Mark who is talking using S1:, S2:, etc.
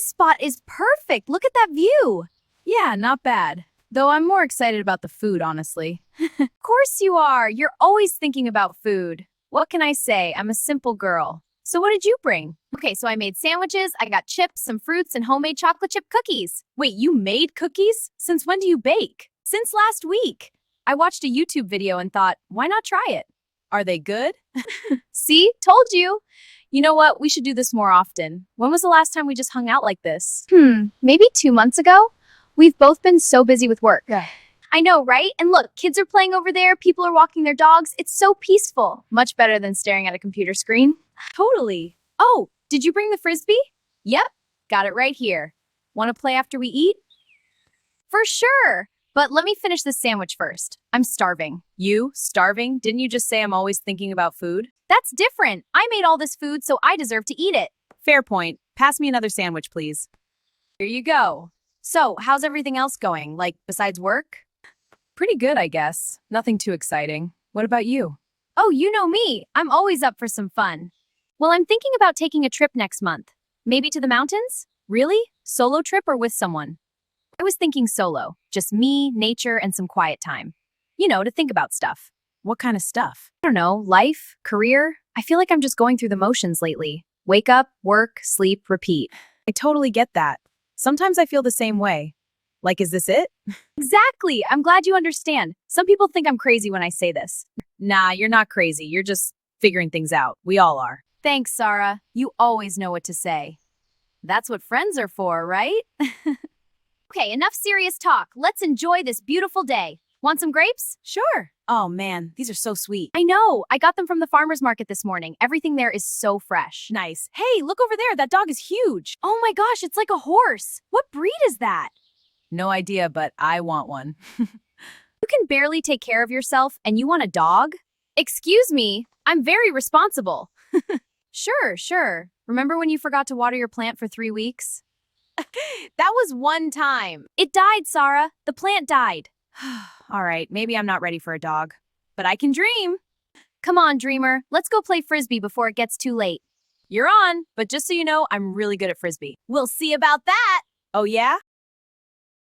S1: spot is perfect. Look at that view.
S2: Yeah, not bad. Though I'm more excited about the food, honestly.
S1: Of course you are. You're always thinking about food.
S2: What can I say? I'm a simple girl.
S1: So what did you bring? Okay, so I made sandwiches, I got chips, some fruits, and homemade chocolate chip cookies.
S2: Wait, you made cookies? Since when do you bake?
S1: Since last week.
S2: I watched a YouTube video and thought, why not try it? Are they good?
S1: See? Told you.
S2: You know what? We should do this more often. When was the last time we just hung out like this?
S1: Maybe 2 months ago? We've both been so busy with work.
S2: Yeah.
S1: I know, right? And look, kids are playing over there, people are walking their dogs. It's so peaceful.
S2: Much better than staring at a computer screen.
S1: Totally.
S2: Oh, did you bring the frisbee?
S1: Yep,
S2: Got it right here. Want to play after we eat?
S1: for sure. But let me finish this sandwich first. I'm starving.
S2: You? Starving? Didn't you just say I'm always thinking about food?
S1: That's different. I made all this food, so I deserve to eat it.
S2: Fair point. Pass me another sandwich, please. Here you go. So, how's everything else going? Like, besides work? Pretty good, I guess. Nothing too exciting. What about you?
S1: Oh, you know me. I'm always up for some fun. Well, I'm thinking about taking a trip next month. Maybe to the mountains?
S2: Really? Solo trip or with someone?
S1: I was thinking solo. Just me, nature, and some quiet time. You know, to think about stuff.
S2: What kind of stuff?
S1: I don't know, life, career. I feel like I'm just going through the motions lately. Wake up, work, sleep, repeat.
S2: I totally get that. Sometimes I feel the same way. Like, is this it?
S1: Exactly. I'm glad you understand. Some people think I'm crazy when I say this.
S2: Nah, you're not crazy. You're just figuring things out. We all are.
S1: Thanks, Sarah. You always know what to say. That's what friends are for, right? Okay, enough serious talk. Let's enjoy this beautiful day. Want some grapes?
S2: Sure. Oh man, these are so sweet.
S1: I know. I got them from the farmer's market this morning. Everything there is so fresh.
S2: Nice. Hey, look over there. That dog is huge.
S1: Oh my gosh, it's like a horse. What breed is that?
S2: No idea, but I want one.
S1: You can barely take care of yourself and you want a dog? Excuse me, I'm very responsible. Sure. Remember when you forgot to water your plant for 3 weeks?
S2: That was one time.
S1: It died, Sarah. The plant died.
S2: All right, maybe I'm not ready for a dog, but I can dream.
S1: Come on, dreamer. Let's go play frisbee before it gets too late.
S2: You're on, but just so you know, I'm really good at frisbee.
S1: We'll see about that.
S2: Oh yeah?